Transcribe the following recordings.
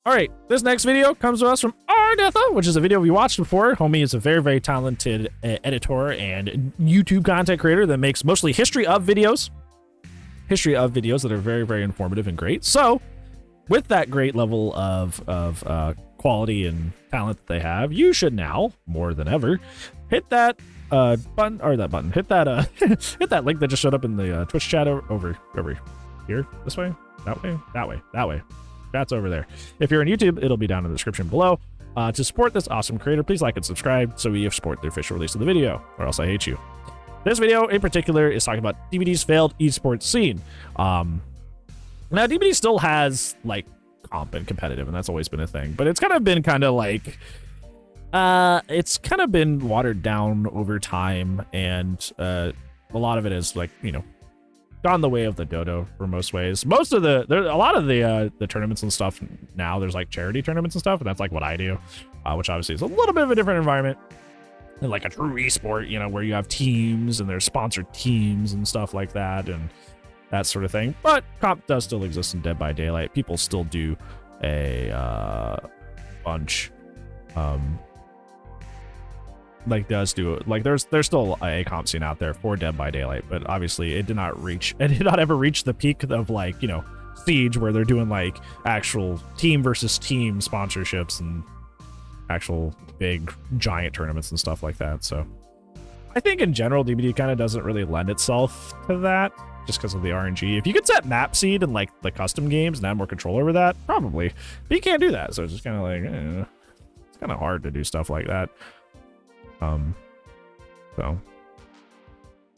All right, this next video comes to us from Ardetha, which is a video we watched before. Homie is a very, very talented editor and YouTube content creator that makes mostly history of videos that are very, very informative and great. So with that great level of quality and talent that they have, you should now, more than ever, hit that button, hit that hit that link that just showed up in the Twitch chat over here, this way, that way. That's over there. If you're on YouTube, it'll be down in the description below. To support this awesome creator, please like and subscribe so we support the official release of the video, or else I hate you. This video in particular is talking about DBD's failed esports scene. Now DBD still has like comp and competitive, and that's always been a thing, but it's kind of been watered down over time, and a lot of it is like, you know, gone the way of the dodo for most ways. A lot of the tournaments and stuff now, there's like charity tournaments and stuff, and that's like what I do, which obviously is a little bit of a different environment than like a true esport, you know, where you have teams and there's sponsored teams and stuff like that and that sort of thing. But comp does still exist in Dead by Daylight. People still do a bunch there's still a comp scene out there for Dead by Daylight, but obviously it did not ever reach the peak of, like, you know, Siege, where they're doing like actual team versus team sponsorships and actual big giant tournaments and stuff like that. So I think in general DBD kind of doesn't really lend itself to that, just because of the RNG. If you could set map seed and like the custom games and have more control over that, probably, but you can't do that, so it's just kind of like it's kind of hard to do stuff like that. So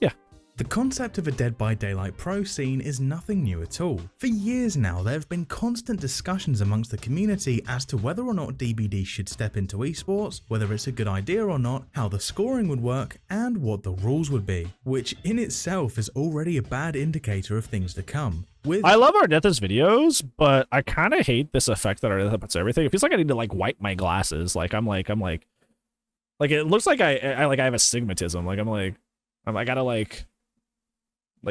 yeah. The concept of a Dead by Daylight pro scene is nothing new at all. For years now, there have been constant discussions amongst the community as to whether or not DBD should step into esports, whether it's a good idea or not, how the scoring would work, and what the rules would be, which in itself is already a bad indicator of things to come. I love Ardetha's videos, but I kind of hate this effect that Ardetha puts everything. It feels like I need to like wipe my glasses. Like I'm like it looks like I have astigmatism. I gotta like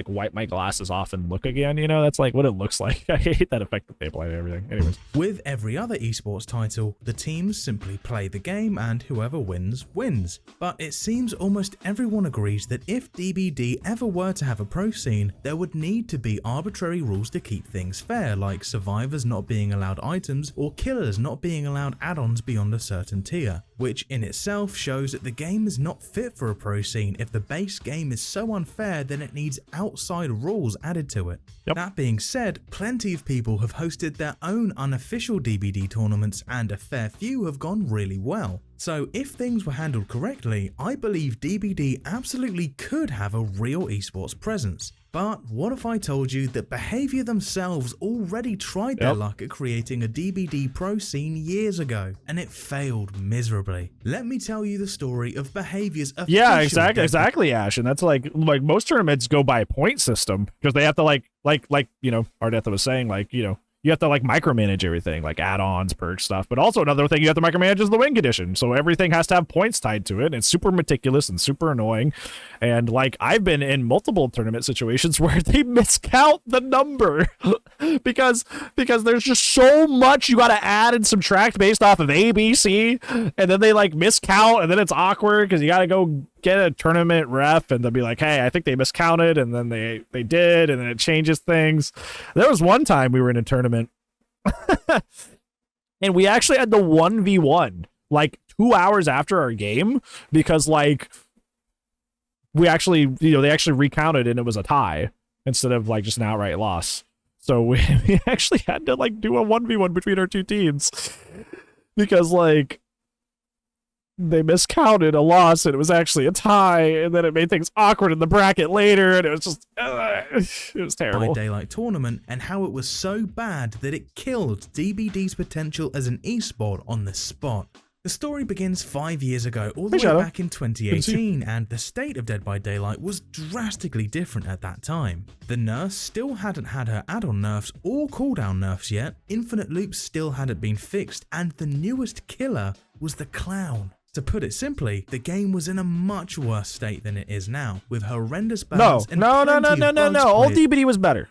wipe my glasses off and look again, you know? That's like what it looks like. I hate that effect that they apply to everything. Anyways. With every other esports title, the teams simply play the game and whoever wins, wins. But it seems almost everyone agrees that if DBD ever were to have a pro scene, there would need to be arbitrary rules to keep things fair, like survivors not being allowed items or killers not being allowed add-ons beyond a certain tier, which in itself shows that the game is not fit for a pro scene if the base game is so unfair that it needs outside rules added to it. Yep. That being said, plenty of people have hosted their own unofficial DBD tournaments and a fair few have gone really well. So if things were handled correctly, I believe DBD absolutely could have a real esports presence. But what if I told you that Behavior themselves already tried their luck at creating a DBD pro scene years ago, and it failed miserably? Let me tell you the story of Behavior's official... Yeah, exactly, Ash. And that's like most tournaments go by point system, because they have to like you know, Ardetha was saying, like, you know, you have to like micromanage everything, like add-ons, perk stuff. But also another thing you have to micromanage is the win condition. So everything has to have points tied to it. And it's super meticulous and super annoying. And like I've been in multiple tournament situations where they miscount the number because there's just so much you got to add and subtract based off of A, B, C, and then they like miscount, and then it's awkward because you got to go get a tournament ref and they'll be like, hey, I think they miscounted, and then they did, and then it changes things. There was one time we were in a tournament and we actually had the 1v1 like 2 hours after our game, because like we actually, you know, they actually recounted and it was a tie instead of like just an outright loss. So we actually had to like do a 1v1 between our two teams because like they miscounted a loss and it was actually a tie, and then it made things awkward in the bracket later, and it was just it was terrible. By Daylight tournament, and how it was so bad that it killed DBD's potential as an esport on the spot. The story begins 5 years ago, all the way back in 2018, and the state of Dead by Daylight was drastically different at that time. The nurse still hadn't had her add-on nerfs or cooldown nerfs yet, infinite loops still hadn't been fixed, and the newest killer was the clown. To put it simply, the game was in a much worse state than it is now, with horrendous bugs and No. Old DBD was better.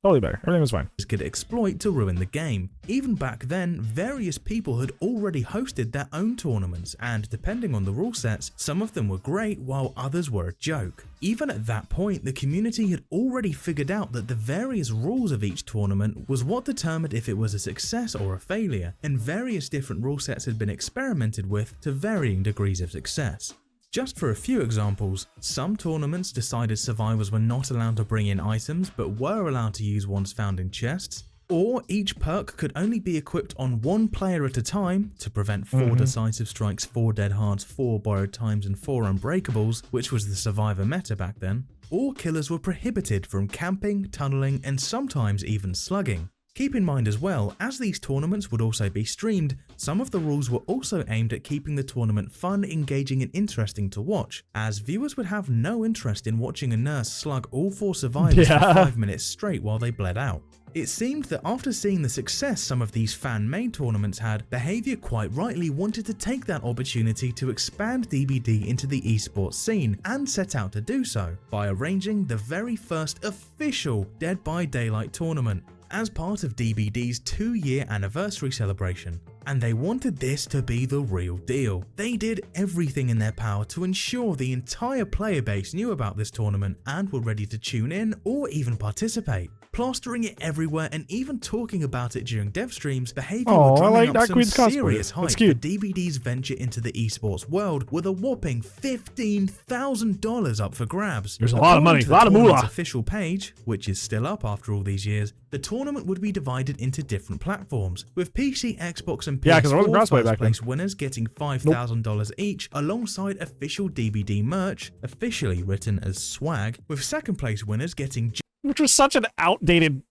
Totally better. Everything was fine. Could exploit to ruin the game. Even back then, various people had already hosted their own tournaments, and depending on the rule sets, some of them were great while others were a joke. Even at that point, the community had already figured out that the various rules of each tournament was what determined if it was a success or a failure, and various different rule sets had been experimented with to varying degrees of success. Just for a few examples, some tournaments decided survivors were not allowed to bring in items but were allowed to use ones found in chests, or each perk could only be equipped on one player at a time to prevent 4 decisive strikes, 4 dead hards, 4 borrowed times and 4 unbreakables, which was the survivor meta back then, or killers were prohibited from camping, tunneling and sometimes even slugging. Keep in mind as well, as these tournaments would also be streamed, some of the rules were also aimed at keeping the tournament fun, engaging and interesting to watch, as viewers would have no interest in watching a nurse slug all 4 survivors for 5 minutes straight while they bled out. It seemed that after seeing the success some of these fan-made tournaments had, Behaviour quite rightly wanted to take that opportunity to expand DBD into the esports scene, and set out to do so by arranging the very first official Dead by Daylight tournament as part of DBD's 2-year anniversary celebration, and they wanted this to be the real deal. They did everything in their power to ensure the entire player base knew about this tournament and were ready to tune in or even participate. Plastering it everywhere and even talking about it during dev streams, Behaviour were drumming up some serious hype for DBD's venture into the esports world with a whopping $15,000 up for grabs. There's a lot of money, a lot of moolah. Official page, which is still up after all these years, the tournament would be divided into different platforms, with PC, Xbox and PS4 first place winners getting $5,000 each, alongside official DBD merch, officially written as swag, with second place winners getting, which was such an outdated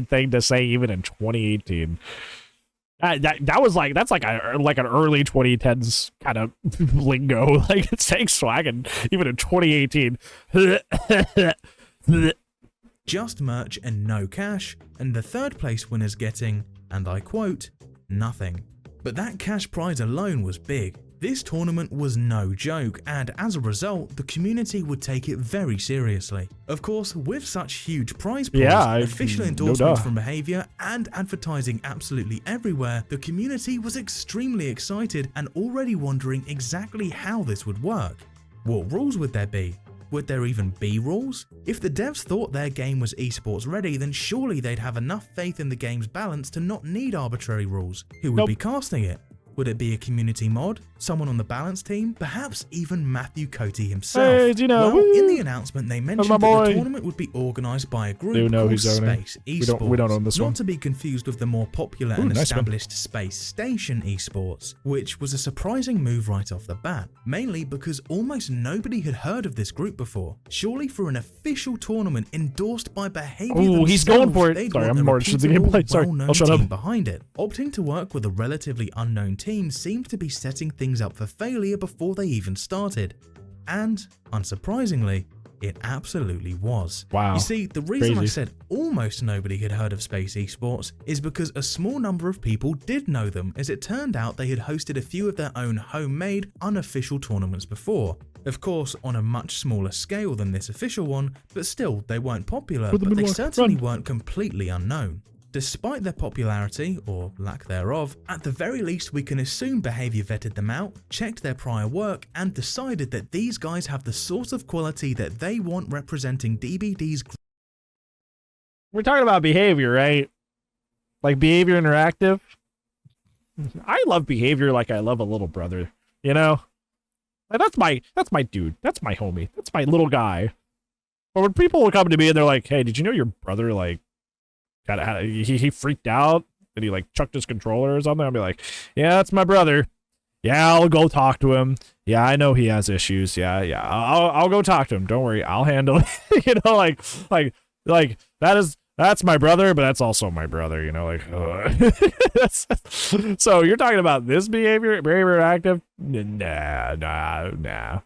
thing to say even in 2018. That was like, that's like an early 2010s kind of lingo, like it's saying swag, and even in 2018. just merch and no cash, and the third place winners getting, and I quote, nothing. But that cash prize alone was big. This tournament was no joke, and as a result, the community would take it very seriously. Of course, with such huge prize pools, official endorsements from Behaviour, and advertising absolutely everywhere, the community was extremely excited and already wondering exactly how this would work. What rules would there be? Would there even be rules? If the devs thought their game was esports ready, then surely they'd have enough faith in the game's balance to not need arbitrary rules. Who would be casting it? Would it be a community mod? Someone on the balance team? Perhaps even Matthew Coty himself? Hey, Gino, well, in the announcement they mentioned that the tournament would be organised by a group called Space eSports, we don't own this not one. To be confused with the more popular and established Space Station eSports, which was a surprising move right off the bat, mainly because almost nobody had heard of this group before. Surely for an official tournament endorsed by Behaviour he's going for it. Sorry, I'm more interested in the gameplay. Sorry, I'll shut up. Behind it. Opting to work with a relatively unknown team seemed to be setting things up for failure before they even started. And, unsurprisingly, it absolutely was. Wow. You see, the reason I said almost nobody had heard of Space Esports is because a small number of people did know them, as it turned out they had hosted a few of their own homemade, unofficial tournaments before. Of course, on a much smaller scale than this official one, but still, they weren't popular, but they certainly weren't completely unknown. Despite their popularity, or lack thereof, at the very least we can assume Behaviour vetted them out, checked their prior work, and decided that these guys have the sort of quality that they want representing DBD's. We're talking about Behaviour, right? Like Behaviour Interactive? I love Behaviour like I love a little brother, you know? Like that's my dude, that's my homie, that's my little guy. But when people will come to me and they're like, hey, did you know your brother, like, he freaked out and he like chucked his controller or something, I'll be like, yeah, that's my brother. Yeah, I'll go talk to him. Yeah, I know he has issues. Yeah, I'll go talk to him. Don't worry, I'll handle it. You know, like that's my brother, but that's also my brother. You know, like so you're talking about this Behaviour active? Nah.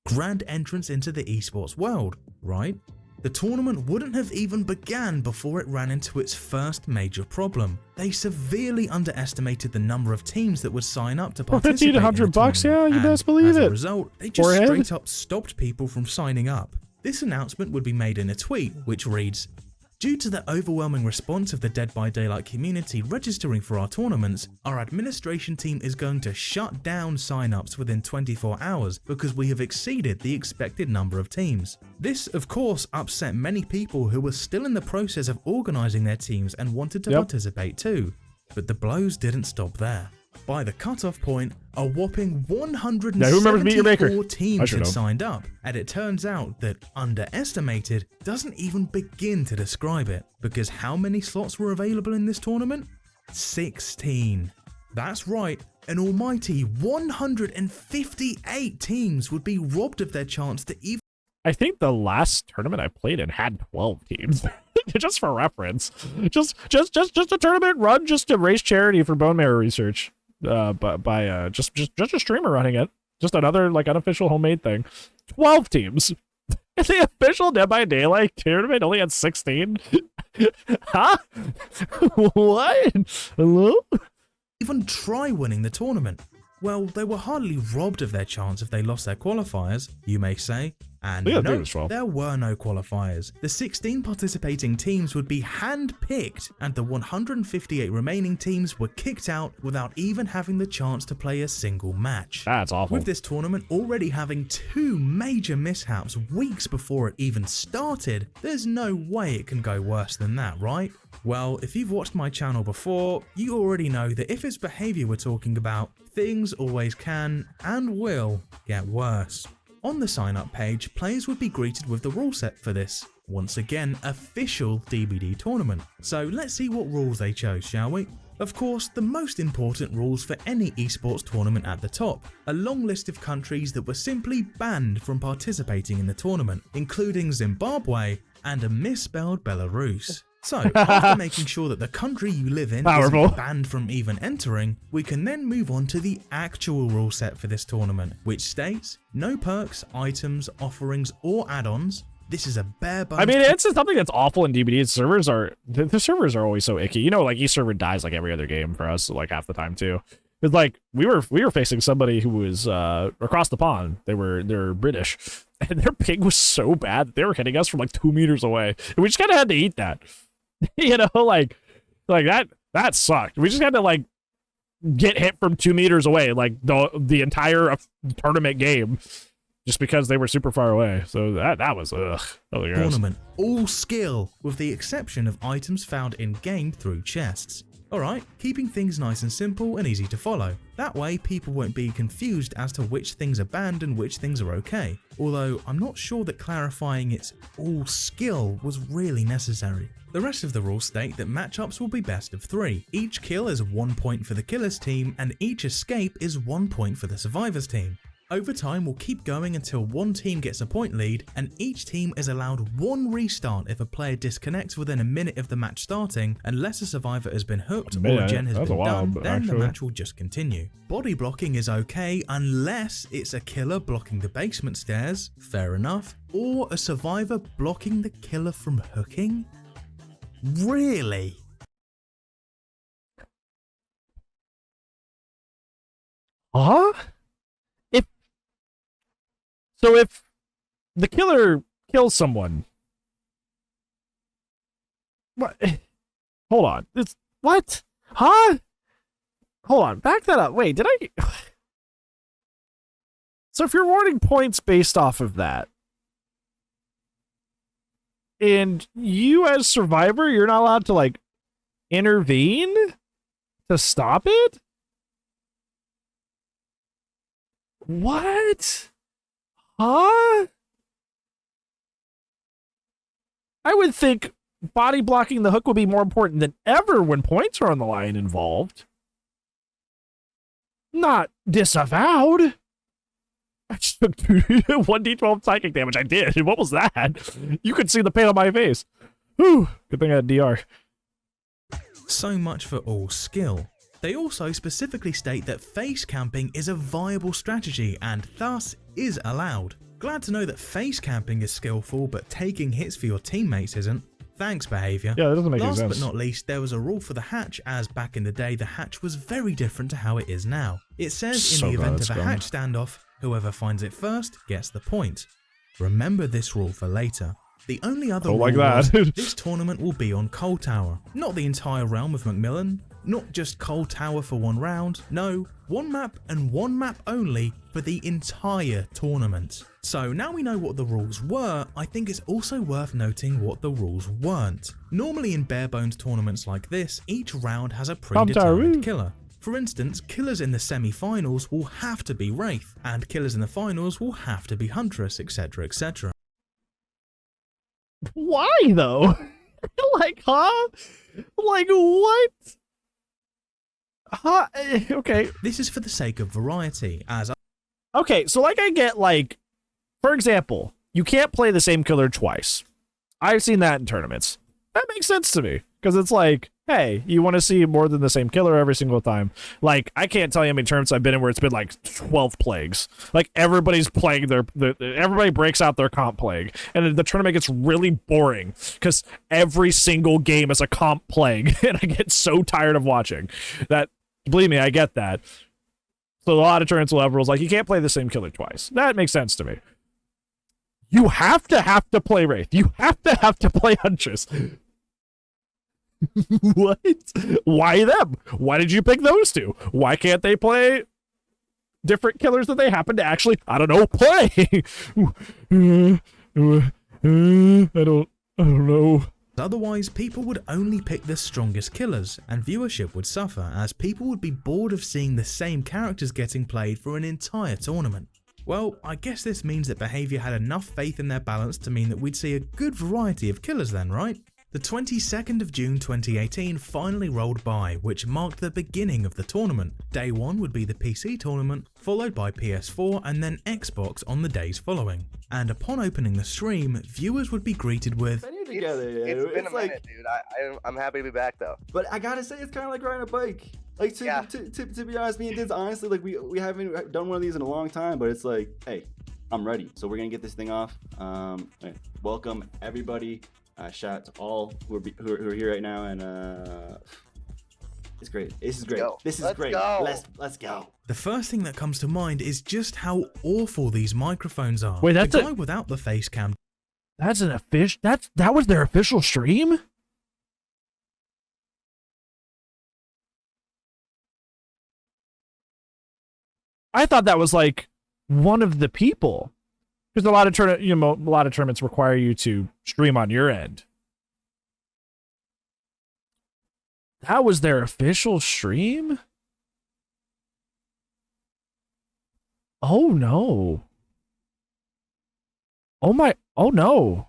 Grand entrance into the esports world, right? The tournament wouldn't have even began before it ran into its first major problem. They severely underestimated the number of teams that would sign up to participate in the tournament, yeah, you best believe it. As a result, they just straight up stopped people from signing up. This announcement would be made in a tweet, which reads, Due to the overwhelming response of the Dead by Daylight community registering for our tournaments, our administration team is going to shut down signups within 24 hours because we have exceeded the expected number of teams. This, of course, upset many people who were still in the process of organising their teams and wanted to participate too. But the blows didn't stop there. By the cutoff point, a whopping 174 teams had signed up, and it turns out that underestimated doesn't even begin to describe it, because how many slots were available in this tournament? 16. That's right, an almighty 158 teams would be robbed of their chance to even... I think the last tournament I played in had 12 teams. Just for reference. Just a tournament run just to raise charity for bone marrow research. By just a streamer running it. Just another like unofficial homemade thing. 12 teams. The official Dead by Daylight tournament only had 16. Huh? What? Hello? Even try winning the tournament. Well, they were hardly robbed of their chance if they lost their qualifiers, you may say. And no, there were no qualifiers. The 16 participating teams would be hand-picked, and the 158 remaining teams were kicked out without even having the chance to play a single match. That's awful. With this tournament already having 2 major mishaps weeks before it even started, there's no way it can go worse than that, right? Well, if you've watched my channel before, you already know that if it's behaviour we're talking about, things always can and will get worse. On the sign up page, players would be greeted with the rule set for this, once again, official DBD tournament. So let's see what rules they chose, shall we? Of course, the most important rules for any esports tournament at the top, a long list of countries that were simply banned from participating in the tournament, including Zimbabwe and a misspelled Belarus. So, after making sure that the country you live in isn't banned from even entering, we can then move on to the actual rule set for this tournament, which states, no perks, items, offerings, or add-ons. This is a bare bones... I mean, it's something that's awful in DBD. The servers are always so icky. You know, like, each server dies like every other game for us, like, half the time, too. It's like, we were facing somebody who was across the pond. They're British. And their ping was so bad that they were hitting us from, like, 2 meters away. And we just kind of had to eat that. You know, like that sucked. We just had to like get hit from 2 meters away, like the entire tournament game, just because they were super far away. So that was tournament all skill, with the exception of items found in game through chests. Alright, keeping things nice and simple and easy to follow. That way people won't be confused as to which things are banned and which things are okay. Although I'm not sure that clarifying it's all skill was really necessary. The rest of the rules state that matchups will be best of 3. Each kill is 1 point for the killer's team and each escape is 1 point for the survivor's team. Overtime will keep going until one team gets a point lead, and each team is allowed 1 restart if a player disconnects within a minute of the match starting, unless a survivor has been hooked or a gen has been done, then the match will just continue. Body blocking is okay unless it's a killer blocking the basement stairs, fair enough, or a survivor blocking the killer from hooking? Really? Huh? So if the killer kills someone, what? Hold on. It's what? Huh? Hold on. Back that up. Wait, did I? So if you're awarding points based off of that, and you as survivor, you're not allowed to like intervene to stop it? What? Huh? I would think body blocking the hook would be more important than ever when points are on the line involved. Not disavowed. I just took 1d12 psychic damage. I did. What was that? You could see the pain on my face. Whew. Good thing I had DR. So much for all skill. They also specifically state that face camping is a viable strategy and thus is allowed. Glad to know that face camping is skillful, but taking hits for your teammates isn't. Thanks, behaviour. Yeah, that doesn't make any sense. Last but not least, there was a rule for the hatch, as back in the day the hatch was very different to how it is now. It says in the event of a hatch standoff, whoever finds it first gets the point. Remember this rule for later. The only other Oh, like rule was that. this tournament will be on Coal Tower, not the entire realm of Macmillan, not just Coal Tower for one round, no, one map and one map only for the entire tournament. So now we know what the rules were, I think it's also worth noting what the rules weren't. Normally in bare bones tournaments like this, each round has a predetermined killer. For instance, killers in the semi-finals will have to be Wraith, and killers in the finals will have to be Huntress, etc, etc. Why though? Like, huh? Like, what? Huh? Okay. This is for the sake of variety, as Okay, so like I get, like, for example, you can't play the same killer twice. I've seen that in tournaments. That makes sense to me, because it's like, hey, you want to see more than the same killer every single time. Like, I can't tell you how many tournaments I've been in where it's been like 12 plagues. Like, everybody's playing everybody breaks out their comp plague, and the tournament gets really boring because every single game is a comp plague, and I get so tired of watching that. Believe me, I get that. So a lot of tournaments will have rules like you can't play the same killer twice. That makes sense to me. You have to play Wraith. You have to play Huntress. What? Why them? Why did you pick those two? Why can't they play different killers that they happen to actually, I don't know, play? I don't know. Otherwise, people would only pick the strongest killers, and viewership would suffer as people would be bored of seeing the same characters getting played for an entire tournament. Well, I guess this means that Behaviour had enough faith in their balance to mean that we'd see a good variety of killers then, right? The 22nd of June 2018 finally rolled by, which marked the beginning of the tournament. Day 1 would be the PC tournament, followed by PS4 and then Xbox on the days following. And upon opening the stream, viewers would be greeted with, It's been a minute, dude. I'm happy to be back though. But I gotta say, it's kind of like riding a bike. Like to be honest, me and Diz, honestly, like we haven't done one of these in a long time. But it's like, hey, I'm ready. So we're gonna get this thing off. Welcome everybody. Shout out to all who are here right now, and it's great. This is great. This is great. Let's go. The first thing that comes to mind is just how awful these microphones are. Wait, that's the guy without the face cam. That's an official. That was their official stream. I thought that was like one of the people. Because a lot of tournaments require you to stream on your end. That was their official stream? Oh no. Oh my, oh no.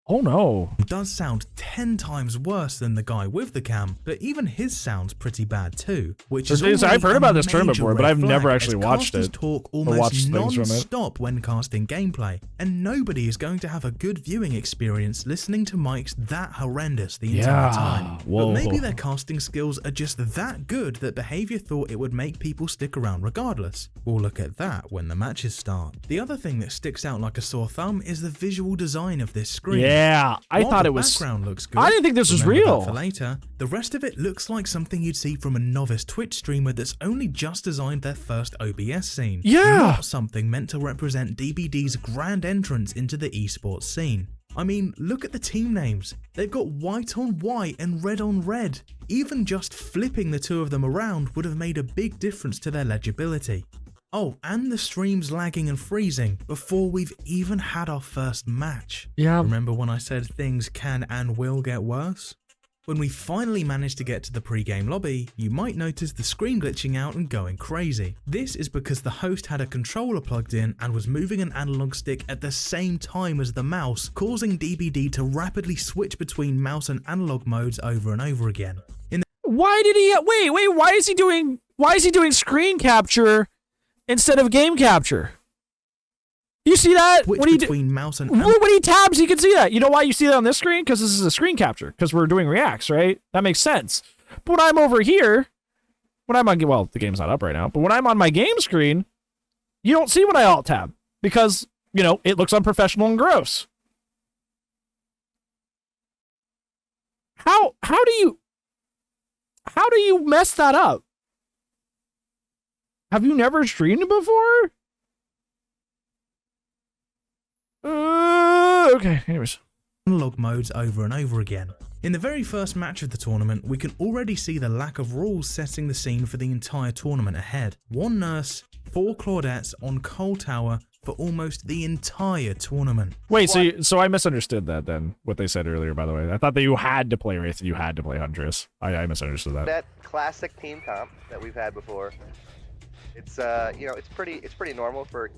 Oh no. Does sound 10 times worse than the guy with the cam, but even his sounds pretty bad too. Which is I've heard about this tournament before, but I've never flag, actually watched it. Talk or almost watched things from it. non-stop when casting gameplay, and nobody is going to have a good viewing experience listening to mics that horrendous the entire time. Whoa. But maybe their casting skills are just that good that Behaviour thought it would make people stick around regardless. We'll look at that when the matches start. The other thing that sticks out like a sore thumb is the visual design of this screen. Yeah, I While thought the it was. background looks good, I didn't think this was remember real. that for later, the rest of it looks like something you'd see from a novice Twitch streamer that's only just designed their first OBS scene. Yeah. Not something meant to represent DBD's grand entrance into the esports scene. I mean, look at the team names. They've got white on white and red on red. Even just flipping the two of them around would have made a big difference to their legibility. Oh, and the stream's lagging and freezing before we've even had our first match. Yeah. Remember when I said things can and will get worse? When we finally managed to get to the pre-game lobby, you might notice the screen glitching out and going crazy. This is because the host had a controller plugged in and was moving an analog stick at the same time as the mouse, causing DBD to rapidly switch between mouse and analog modes over and over again. Why did he? Wait. Why is he doing screen capture instead of game capture? You see that? Switch When he between mouse and when he tabs, you can see that. You know why you see that on this screen? Because this is a screen capture. Because we're doing reacts, right? That makes sense. But when I'm over here, when I'm on, well, the game's not up right now. But when I'm on my game screen, you don't see when I alt tab because it looks unprofessional and gross. How do you mess that up? Have you never streamed before? Okay, anyways. analog modes over and over again. In the very first match of the tournament, we can already see the lack of rules setting the scene for the entire tournament ahead. 1 nurse, 4 Claudettes on Coal Tower for almost the entire tournament. Wait, so I misunderstood that then, what they said earlier, by the way. I thought that you had to play Wraith and you had to play Huntress. I misunderstood that. That classic team comp that we've had before. It's you know, it's pretty normal for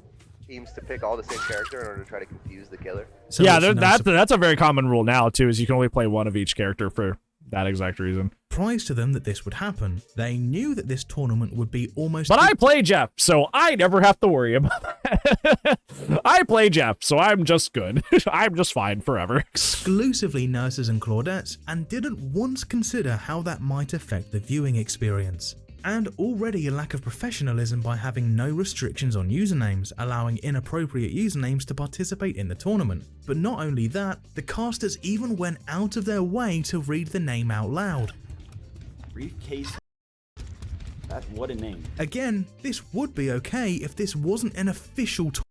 teams to pick all the same character in order to try to confuse the killer. So yeah, that's a very common rule now too, is you can only play one of each character for that exact reason. surprise to them that this would happen. They knew that this tournament would be almost... But I play Jeff, so I never have to worry about that. I play Jeff, so I'm just good. I'm just fine forever. exclusively nurses and Claudettes, and didn't once consider how that might affect the viewing experience. And already a lack of professionalism by having no restrictions on usernames, allowing inappropriate usernames to participate in the tournament. But not only that, the casters even went out of their way to read the name out loud. Briefcase. What a name. Again, this would be okay if this wasn't an official tournament.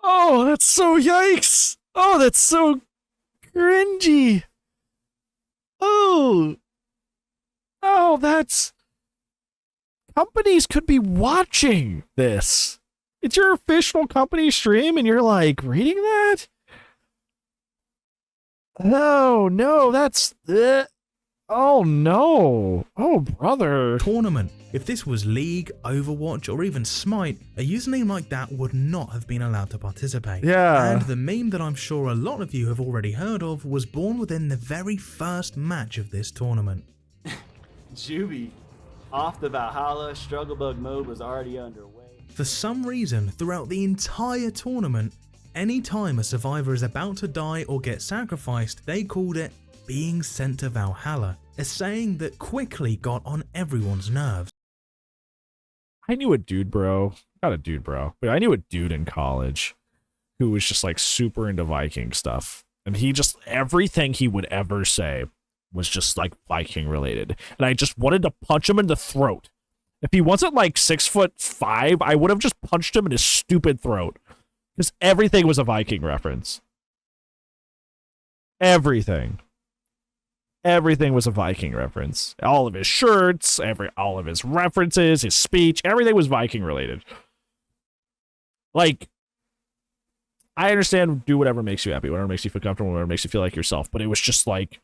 Oh, that's so yikes. Oh, that's so cringy. Oh. Oh, that's... Companies could be watching this. It's your official company stream and you're like reading that? Oh, no, that's... Oh, no. Oh, brother. Tournament. If this was League, Overwatch, or even Smite, a username like that would not have been allowed to participate. Yeah. And the meme that I'm sure a lot of you have already heard of was born within the very first match of this tournament. Juby, off the Valhalla, struggle bug mode was already underway. For some reason, throughout the entire tournament, any time a survivor is about to die or get sacrificed, they called it being sent to Valhalla, a saying that quickly got on everyone's nerves. I knew a dude, bro. Not a dude, bro. But I knew a dude in college who was just like super into Viking stuff. And he just, everything he would ever say was just like Viking related. And I just wanted to punch him in the throat. If he wasn't like 6'5", I would have just punched him in his stupid throat. Because everything was a Viking reference. Everything. Everything was a Viking reference. All of his shirts, all of his references, his speech, everything was Viking related. Like, I understand, do whatever makes you happy, whatever makes you feel comfortable, whatever makes you feel like yourself, but it was just like,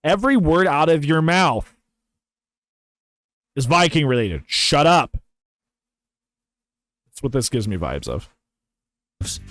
every word out of your mouth is Viking related. Shut up. That's what this gives me vibes of.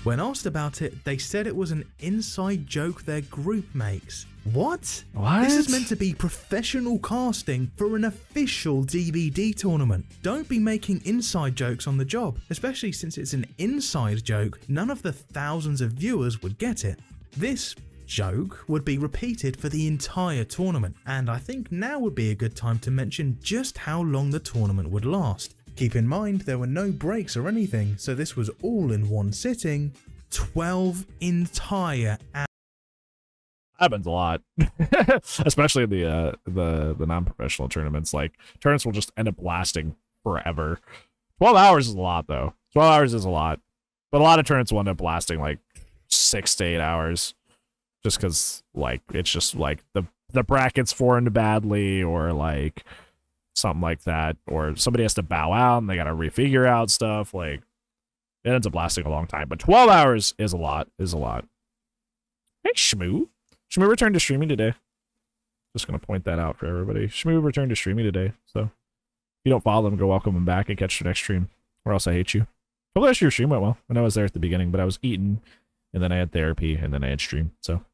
When asked about it, they said it was an inside joke their group makes. What? This is meant to be professional casting for an official DBD tournament. Don't be making inside jokes on the job, especially since it's an inside joke. None of the thousands of viewers would get it. This joke would be repeated for the entire tournament, and I think now would be a good time to mention just how long the tournament would last. Keep in mind there were no breaks or anything, so this was all in one sitting. 12 entire hours. Happens a lot. Especially in the non-professional tournaments. Like, tournaments will just end up lasting forever. 12 hours is a lot though. 12 hours is a lot. But a lot of tournaments will end up lasting like 6 to 8 hours. Just because, like, it's just like the brackets formed badly, or like something like that, or somebody has to bow out and they gotta refigure out stuff. Like, it ends up lasting a long time. But 12 hours is a lot. Hey, Shmoo. Shmoo returned to streaming today. Just gonna point that out for everybody. Shmoo returned to streaming today. So if you don't follow him, go welcome him back and catch the next stream. Or else I hate you. Hopefully your stream went well. I know I was there at the beginning, but I was eating, and then I had therapy, and then I had stream. So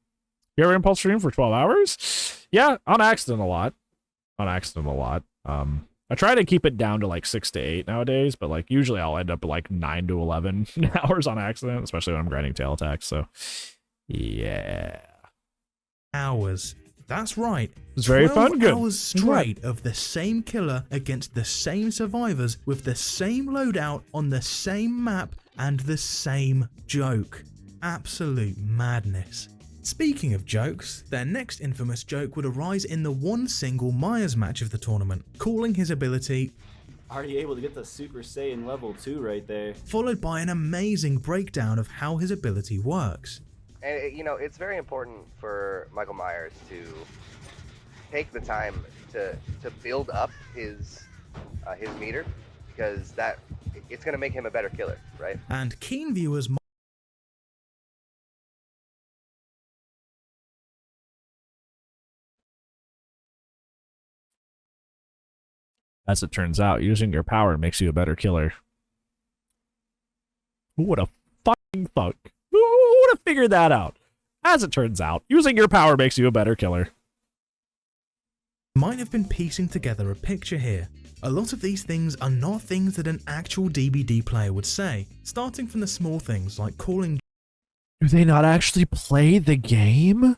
you ever impulse stream for 12 hours? Yeah, on accident a lot. I try to keep it down to like 6 to 8 nowadays, but like usually I'll end up like 9 to 11 hours on accident, especially when I'm grinding tail attacks. So yeah. Hours. That's right. It's very fun. Good. 12 hours straight of the same killer against the same survivors with the same loadout on the same map and the same joke. Absolute madness. Speaking of jokes, their next infamous joke would arise in the one single Myers match of the tournament, calling his ability Already able to get the Super Saiyan level 2 right there. followed by an amazing breakdown of how his ability works. And you know, it's very important for Michael Myers to take the time to build up his meter, because it's going to make him a better killer, right? And keen viewers As it turns out, using your power makes you a better killer. Who would have fucking thunk? Who would have figured that out? As it turns out, using your power makes you a better killer. might have been piecing together a picture here. A lot of these things are not things that an actual DBD player would say, starting from the small things like calling. Do they not actually play the game?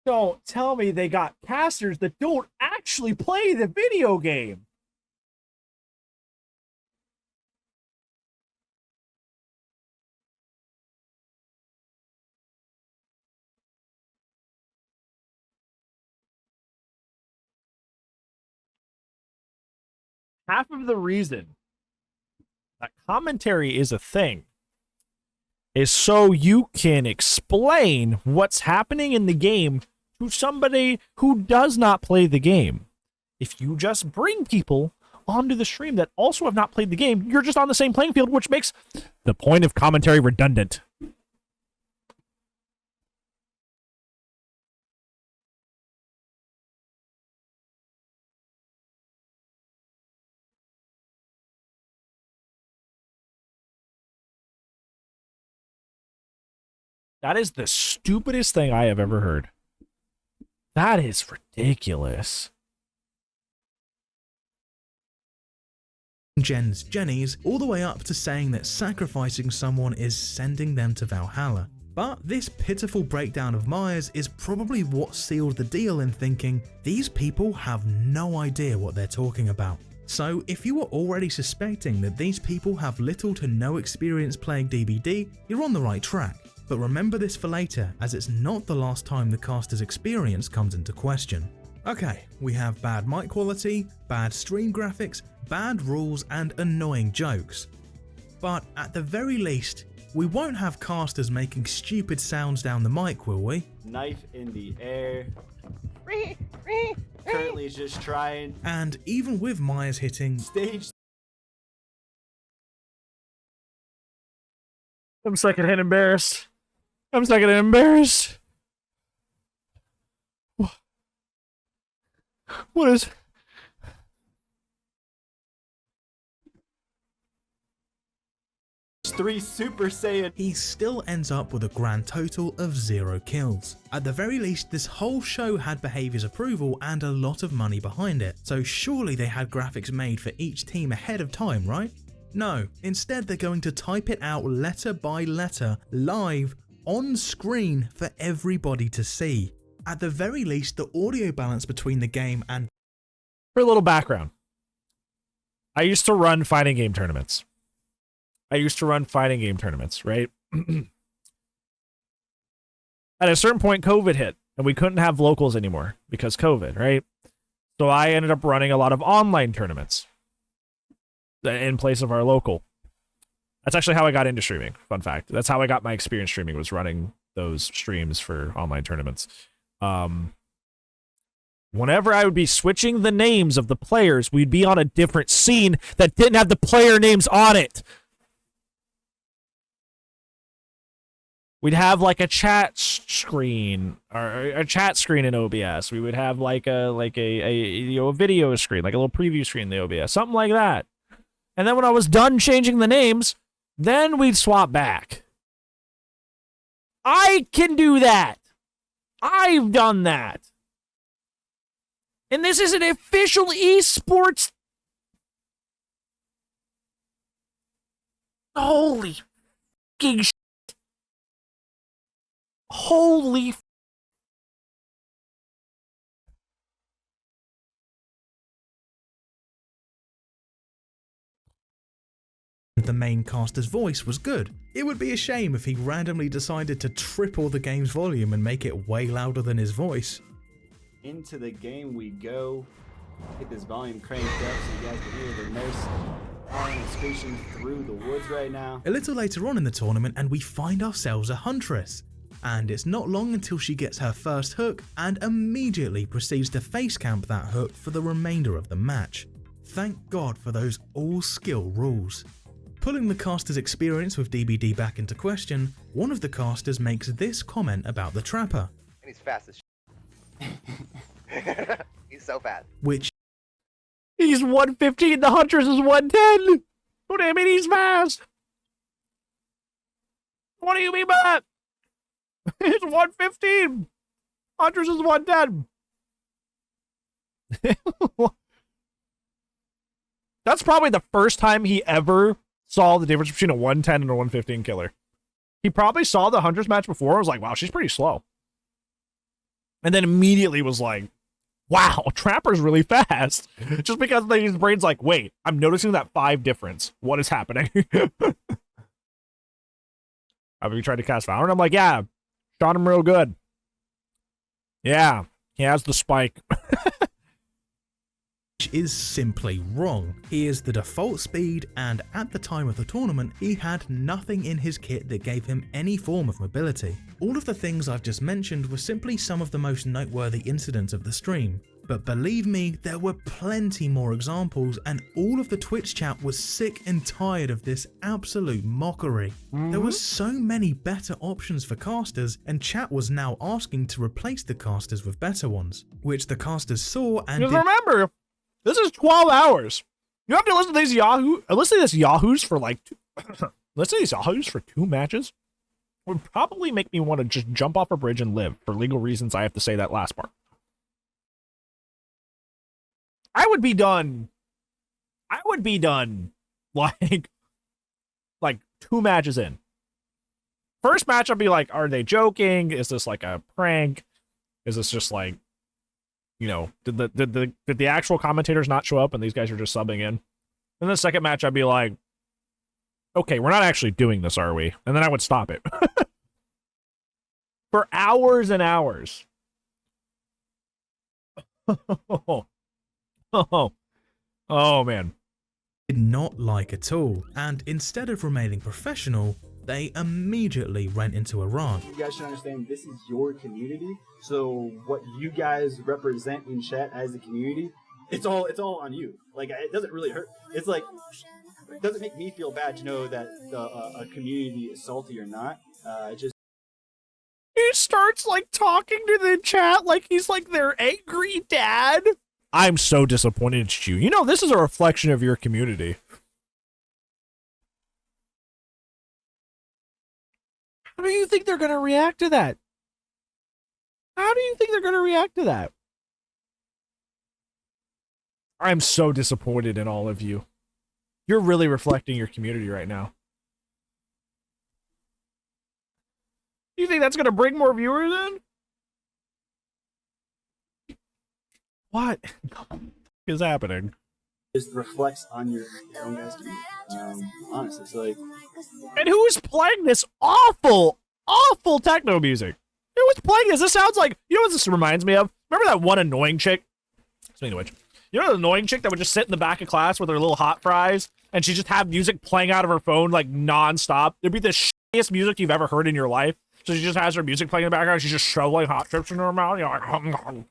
Don't tell me they got casters that don't actually play the video game. Half of the reason that commentary is a thing is so you can explain what's happening in the game to somebody who does not play the game. If you just bring people onto the stream that also have not played the game, you're just on the same playing field, which makes the point of commentary redundant. That is the stupidest thing I have ever heard. That is ridiculous. Jennies, all the way up to saying that sacrificing someone is sending them to Valhalla. But this pitiful breakdown of Myers is probably what sealed the deal in thinking these people have no idea what they're talking about. So if you were already suspecting that these people have little to no experience playing DBD, you're on the right track. But remember this for later, as it's not the last time the caster's experience comes into question. Okay, we have bad mic quality, bad stream graphics, bad rules and annoying jokes. But at the very least, we won't have casters making stupid sounds down the mic, will we? Knife in the air. Currently just trying. And even with Myers hitting Stage. I'm secondhand embarrassed. I'm secondhand embarrassed. What is... 3 Super Saiyan. he still ends up with a grand total of 0 kills. At the very least, this whole show had behaviour's approval and a lot of money behind it, so surely they had graphics made for each team ahead of time, right? No, instead they're going to type it out letter by letter, live, on screen for everybody to see. At the very least, the audio balance between the game and... For a little background, I used to run fighting game tournaments. Right? At a certain point, COVID hit, and we couldn't have locals anymore because COVID, right? So I ended up running a lot of online tournaments in place of our local. That's actually how I got into streaming. Fun fact. That's how I got my experience streaming, was running those streams for online tournaments. Whenever I would be switching the names of the players, we'd be on a different scene that didn't have the player names on it. We'd have like a chat screen or a chat screen in OBS. We would have like a video screen, like a little preview screen in the OBS, something like that. And then when I was done changing the names, then we'd swap back. I can do that. I've done that. And this is an official eSports. Holy fucking shit. Holy the main caster's voice was good. It would be a shame if he randomly decided to triple the game's volume and make it way louder than his voice. Into the game we go. Get this volume cranked up so you guys can hear the nurse howling and screeching through the woods right now. A little later on in the tournament and we find ourselves a huntress. And it's not long until she gets her first hook and immediately proceeds to face camp that hook for the remainder of the match. Thank God for those all-skill rules. Pulling the caster's experience with DBD back into question, one of the casters makes this comment about the trapper. And he's fast as shit. He's so fast. Which He's 115, the Huntress is 110. What do you mean he's fast? What do you mean by that? He's 115. Huntress is 110. That's probably the first time he ever saw the difference between a 110 and a 115 killer. He probably saw the Huntress match before and was like, wow, she's pretty slow. And then immediately was like, wow, Trapper's really fast. Just because his brain's like, wait, I'm noticing that 5 difference. What is happening? Have you tried to cast Valorant? I'm like, yeah, shot him real good. Yeah, he has the spike. is simply wrong. He is the default speed and at the time of the tournament he had nothing in his kit that gave him any form of mobility. All of the things I've just mentioned were simply some of the most noteworthy incidents of the stream. But believe me, there were plenty more examples and all of the Twitch chat was sick and tired of this absolute mockery. There were so many better options for casters and chat was now asking to replace the casters with better ones, which the casters saw and Because remember, this is 12 hours. You have to listen to these yahoos for like listen to these yahoos for 2 matches would probably make me want to just jump off a bridge and live. For legal reasons, I have to say that last part. I would be done like 2 matches in. First match, I'd be like, are they joking? Is this like a prank? Is this just like, you know, did the actual commentators not show up and these guys are just subbing in? And the second match, I'd be like, okay, we're not actually doing this, are we? And then I would stop it. For hours and hours. Oh, man. did not like at all, and instead of remaining professional, they immediately went into a rant. You guys should understand this is your community, so what you guys represent in chat as a community, it's all on you. Like, it doesn't really hurt. It's like, it doesn't make me feel bad to know that a community is salty or not. He starts like talking to the chat like he's like their angry dad. I'm so disappointed at you. You know, this is a reflection of your community. How do you think they're going to react to that? How do you think they're going to react to that? I'm so disappointed in all of you. You're really reflecting your community right now. You think that's going to bring more viewers in? What is happening? Just reflects on your own guys' community. Honestly, it's like... And who's playing this awful, awful techno music? Who is playing this? This sounds like... You know what this reminds me of? Remember that one annoying chick? Speaking of which, you know the annoying chick that would just sit in the back of class with her little hot fries and she just have music playing out of her phone like non-stop? It'd be the shittiest music you've ever heard in your life. So she just has her music playing in the background. She's just shoveling hot chips in her mouth. You're like, hum, hum.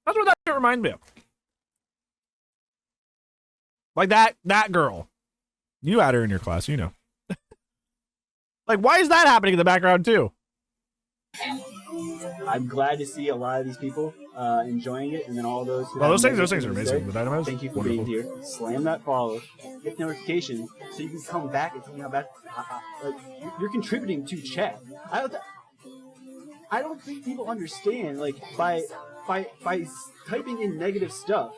That's what that shit reminds me of. Like that girl. You had her in your class, you know. Like, why is that happening in the background too? I'm glad to see a lot of these people enjoying it, and then all those who those things are amazing. The Dynamos, thank you for being here. Slam that follow, hit notification, so you can come back and tell me how bad. Like, you're contributing to chat. I don't think people understand. Like, by typing in negative stuff,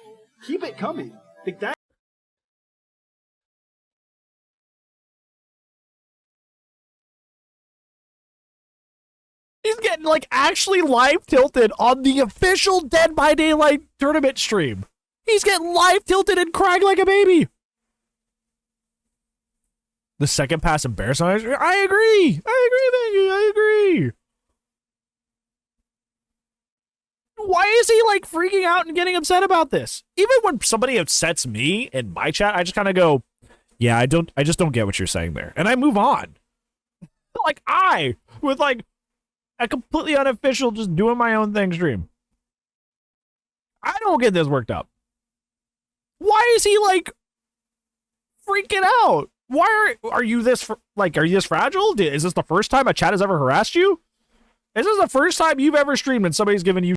keep it coming. Like that. He's getting like actually live tilted on the official Dead by Daylight tournament stream. He's getting live tilted and crying like a baby. The second pass embarrassing. I agree. I agree, Maggie. I agree. Why is he like freaking out and getting upset about this? Even when somebody upsets me in my chat, I just kind of go, yeah, I just don't get what you're saying there. And I move on. Like with like a completely unofficial, just doing my own thing stream. I don't get this worked up. Why is he like freaking out? Why are you this are you this fragile? Is this the first time a chat has ever harassed you? Is this the first time you've ever streamed and somebody's given you?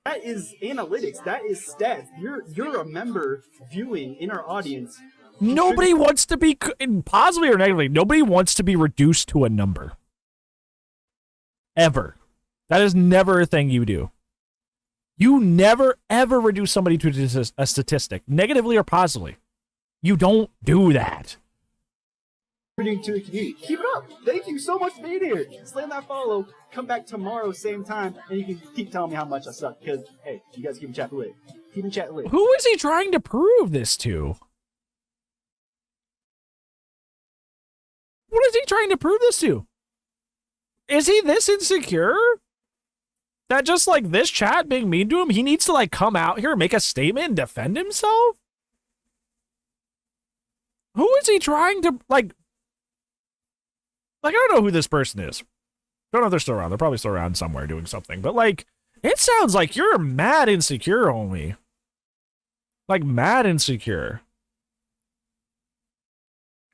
That is analytics. That is stats. You're a member viewing in our audience. Nobody wants to be, positively or negatively, nobody wants to be reduced to a number. Ever. That is never a thing you do. You never, ever reduce somebody to a statistic, negatively or positively. You don't do that. To the community. Keep it up. Thank you so much for being here. Slam that follow. Come back tomorrow, same time, and you can keep telling me how much I suck. Because, hey, you guys keep chatting lit. Keep chatting lit. Who is he trying to prove this to? What is he trying to prove this to? Is he this insecure? That just like this chat being mean to him, he needs to like come out here and make a statement and defend himself? Who is he trying to like I don't know who this person is. Don't know if they're still around. They're probably still around somewhere doing something. But like, it sounds like you're mad insecure, homie. Like mad insecure.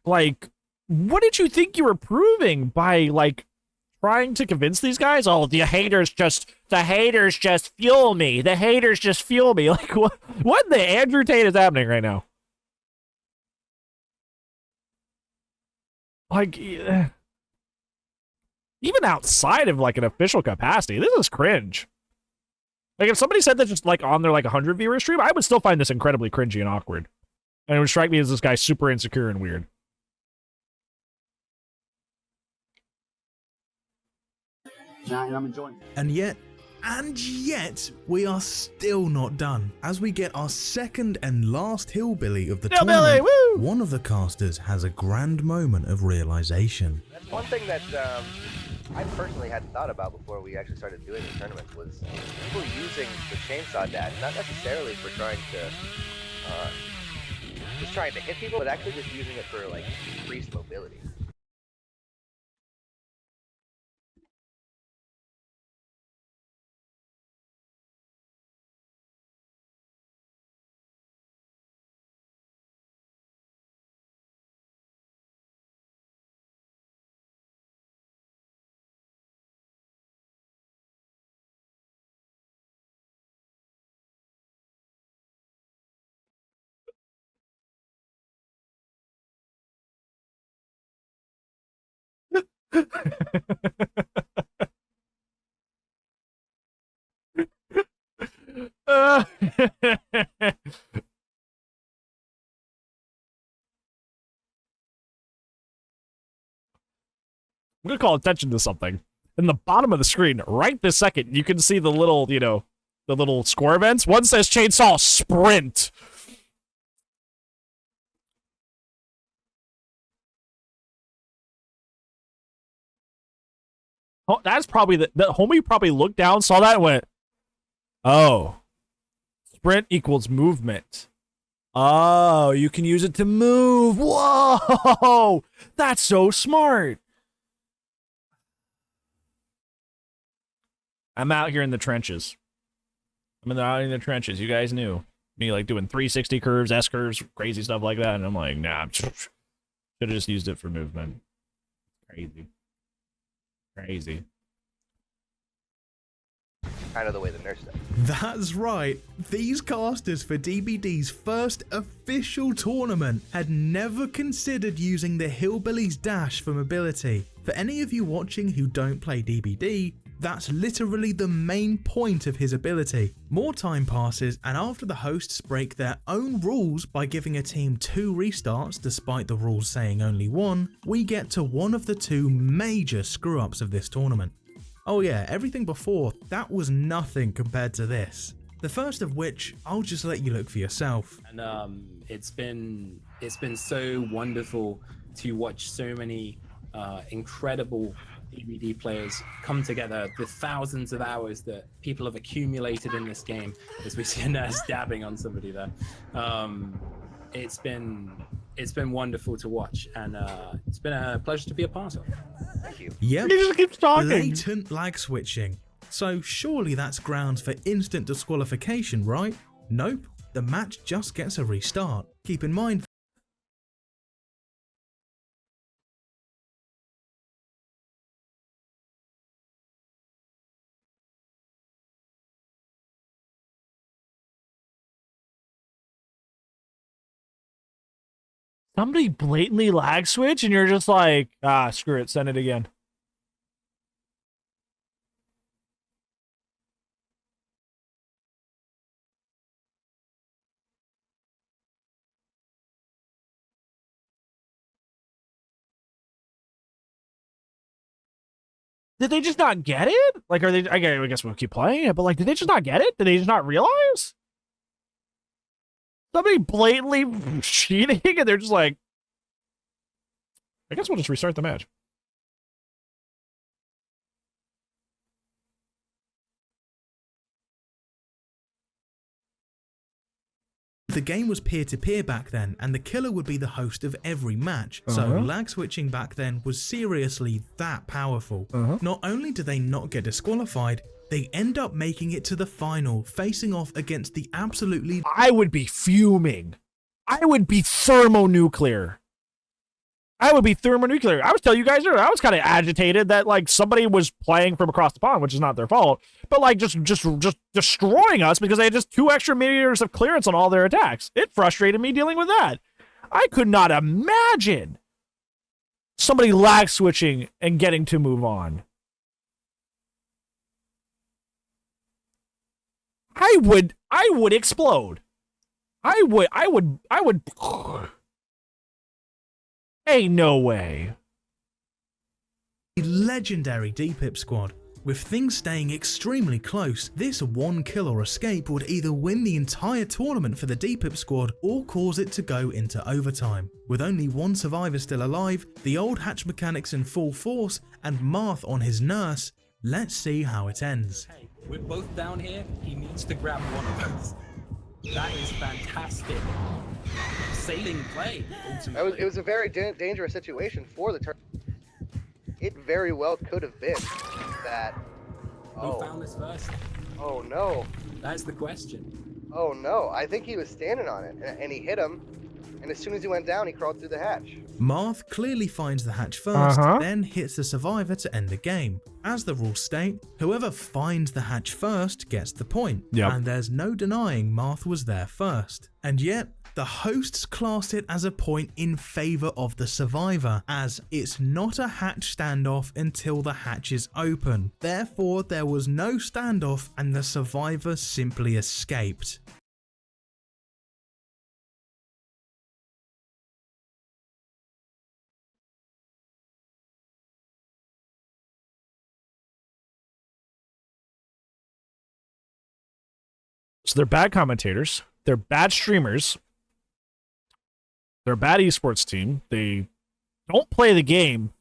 Like, what did you think you were proving by like trying to convince these guys? Oh, the haters just fuel me. The haters just fuel me. Like what the Andrew Tate is happening right now? Like, even outside of like an official capacity, this is cringe. Like if somebody said that just like on their like 100 viewer stream, I would still find this incredibly cringy and awkward. And it would strike me as this guy super insecure and weird. And I'm enjoying it. And yet, we are still not done. As we get our second and last hillbilly of the tournament, woo! One of the casters has a grand moment of realization. That's one thing that I personally hadn't thought about before we actually started doing the tournaments was people using the chainsaw dash, not necessarily for trying to just trying to hit people, but actually just using it for like increased mobility. I'm gonna call attention to something. In the bottom of the screen, right this second, you can see the little, you know, the little score events. One says chainsaw sprint. Oh, that's probably the homie probably looked down, saw that, and went, oh, sprint equals movement. Oh, you can use it to move. Whoa, that's so smart. I'm out here in the trenches. Out in the trenches. You guys knew me, like doing 360 curves, S curves, crazy stuff like that, and I'm like, nah, should have just used it for movement. Crazy. Crazy. Kind of the way the nurse does. That's right. These casters for DBD's first official tournament had never considered using the Hillbilly's dash for mobility. For any of you watching who don't play DBD, That's literally the main point of his ability. More time passes, and after the hosts break their own rules by giving a team 2 restarts despite the rules saying only 1, we get to one of the 2 major screw-ups of this tournament. Oh yeah, everything before, that was nothing compared to this. The first of which, I'll just let you look for yourself. And it's been so wonderful to watch so many incredible DBD players come together, the thousands of hours that people have accumulated in this game, as we see a nurse dabbing on somebody there. It's been wonderful to watch, and it's been a pleasure to be a part of. Thank you. Yep, He just keeps talking. blatant lag switching. So surely that's grounds for instant disqualification, right? Nope, the match just gets a restart. Keep in mind, Somebody blatantly lag switch, and you're just like, ah, screw it, send it again. Did they just not get it? Like, are they? I guess we'll keep playing it, but like, did they just not get it? Did they just not realize? Somebody blatantly cheating, and they're just like, I guess we'll just restart the match. the game was peer-to-peer back then, and the killer would be the host of every match, so lag switching back then was seriously that powerful. Not only do they not get disqualified, they end up making it to the final, facing off against the absolutely... I would be fuming. I would be thermonuclear. I would be thermonuclear. I was telling you guys earlier, I was kind of agitated that like somebody was playing from across the pond, which is not their fault, but like just destroying us because they had just 2 extra meters of clearance on all their attacks. It frustrated me dealing with that. I could not imagine somebody lag switching and getting to move on. I would explode. I would Ain't no way. Legendary D-Pip squad. With things staying extremely close, this one kill or escape would either win the entire tournament for the D-Pip squad or cause it to go into overtime. With only one survivor still alive, the old hatch mechanics in full force, and Marth on his nurse, let's see how it ends. Hey, we're both down here. He needs to grab one of us. That is fantastic. Sailing play, ultimately. It was a very dangerous situation for the tournament. It very well could have been that... Who found this first? Oh no. That's the question. Oh no, I think he was standing on it, and he hit him, and as soon as he went down, he crawled through the hatch. Marth clearly finds the hatch first, then hits the survivor to end the game. As the rules state, whoever finds the hatch first gets the point, and there's no denying Marth was there first. And yet, the hosts class it as a point in favour of the survivor, as it's not a hatch standoff until the hatch is open. Therefore, there was no standoff and the survivor simply escaped. So they're bad commentators, they're bad streamers, they're a bad esports team, they don't play the game,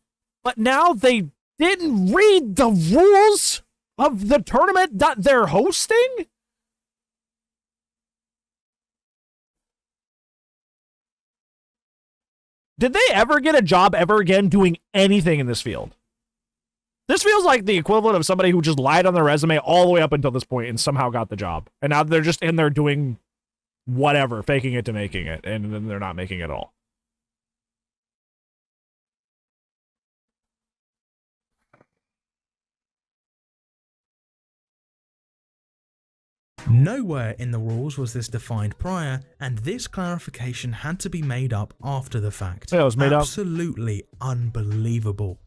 but now they didn't read the rules of the tournament that they're hosting? Did they ever get a job ever again doing anything in this field? This feels like the equivalent of somebody who just lied on their resume all the way up until this point and somehow got the job. And now they're just in there doing whatever, faking it to making it, and then they're not making it at all. Nowhere in the rules was this defined prior, and this clarification had to be made up after the fact. Yeah, it was made up. Absolutely unbelievable.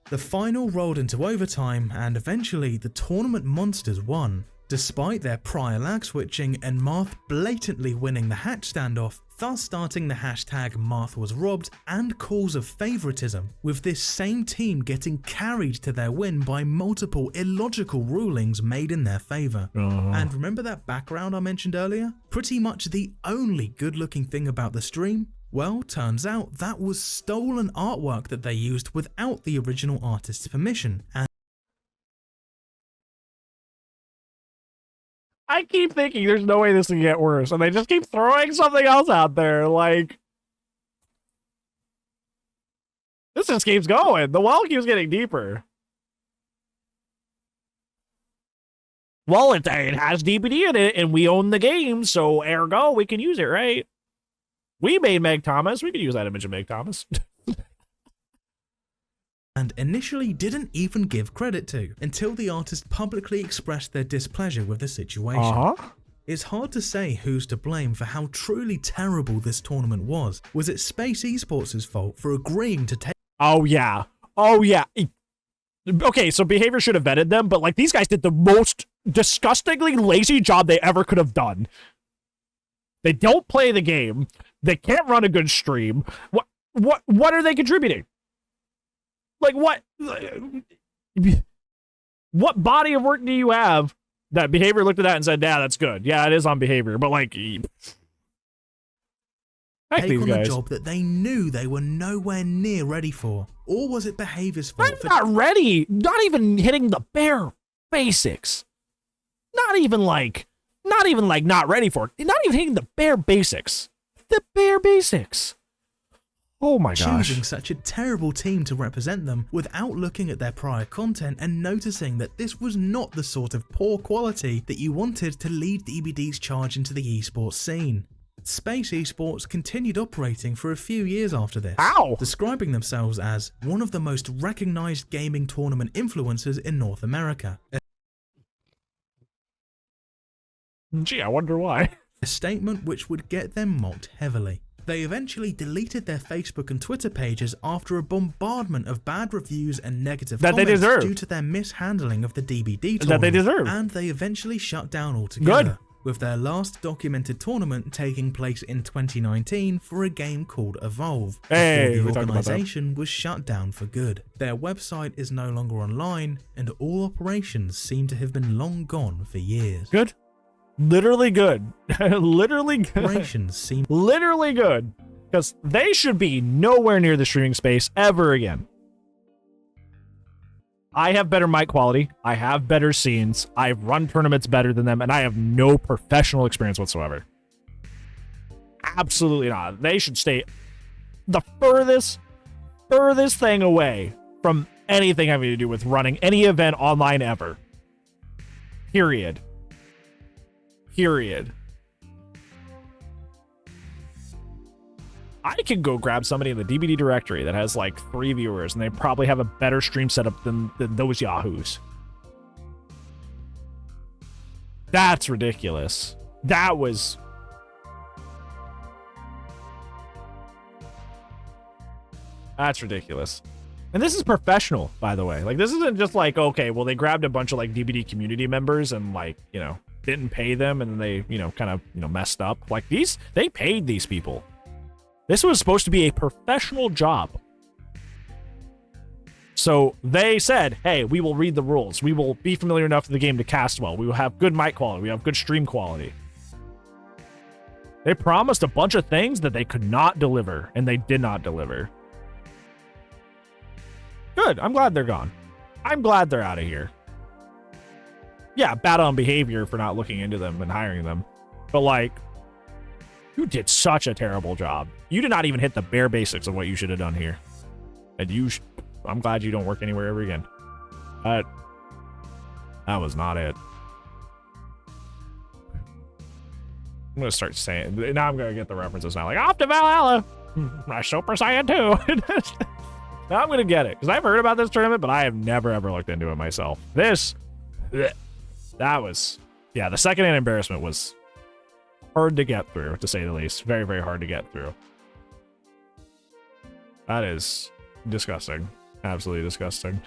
The final rolled into overtime, and eventually the tournament monsters won. Despite their prior lag switching and Marth blatantly winning the hatch standoff, thus starting the hashtag Marth was robbed and calls of favoritism, with this same team getting carried to their win by multiple illogical rulings made in their favour. And remember that background I mentioned earlier? Pretty much the only good looking thing about the stream? Well, turns out that was stolen artwork that they used without the original artist's permission, and I keep thinking there's no way this can get worse, and they just keep throwing something else out there. Like, this just keeps going. The well keeps getting deeper. Well, it has DBD in it, and we own the game, so ergo, we can use it, right? We made Meg Thomas. We could use that image of Meg Thomas. and initially didn't even give credit to, until the artist publicly expressed their displeasure with the situation. It's hard to say who's to blame for how truly terrible this tournament was. Was it Space eSports' fault for agreeing to take— Oh yeah. Okay, so Behavior should have vetted them, but like these guys did the most disgustingly lazy job they ever could have done. They don't play the game. They can't run a good stream. What are they contributing? Like what body of work do you have that Behavior looked at that and said, yeah, that's good. Yeah, it is on Behavior, but like take on a job that they knew they were nowhere near ready for? Or was it Behavior's fault? Not ready. Not even hitting the bare basics. Not even like not ready for it. Not even hitting the bare basics. The bare basics. Oh my gosh. Choosing such a terrible team to represent them without looking at their prior content and noticing that this was not the sort of poor quality that you wanted to lead DBD's charge into the esports scene. Space eSports continued operating for a few years after this, describing themselves as one of the most recognized gaming tournament influencers in North America. Gee, I wonder why. A statement which would get them mocked heavily. They eventually deleted their Facebook and Twitter pages after a bombardment of bad reviews and negative comments due to their mishandling of the DBD tournament, and they eventually shut down altogether, with their last documented tournament taking place in 2019 for a game called Evolve, before the organisation was shut down for good. Their website is no longer online, and all operations seem to have been long gone for years. Good. Literally good. Literally good. Operations seem literally good. Because they should be nowhere near the streaming space ever again. I have better mic quality. I have better scenes. I've run tournaments better than them, and I have no professional experience whatsoever. Absolutely not. They should stay the furthest thing away from anything having to do with running any event online ever. Period. I could go grab somebody in the DBD directory that has like 3 viewers, and they probably have a better stream setup than those yahoos. That's ridiculous. That's ridiculous. And this is professional, by the way. Like, this isn't just like, okay, well, they grabbed a bunch of like DBD community members and like, you know, didn't pay them, and then they, you know, kind of, you know, messed up. Like, they paid these people. This was supposed to be a professional job. So they said, hey, we will read the rules. We will be familiar enough with the game to cast well. We will have good mic quality. We have good stream quality. They promised a bunch of things that they could not deliver, and they did not deliver. Good. I'm glad they're gone. I'm glad they're out of here. Yeah, bad on Behavior for not looking into them and hiring them. But, like, you did such a terrible job. You did not even hit the bare basics of what you should have done here. And I'm glad you don't work anywhere ever again. That was not it. I'm going to start saying... Now I'm going to get the references now. Like, off to Valhalla! My Super Saiyan 2! Now I'm going to get it. Because I've heard about this tournament, but I have never, ever looked into it myself. That was... Yeah, the second-hand embarrassment was hard to get through, to say the least. Very, very hard to get through. That is disgusting. Absolutely disgusting.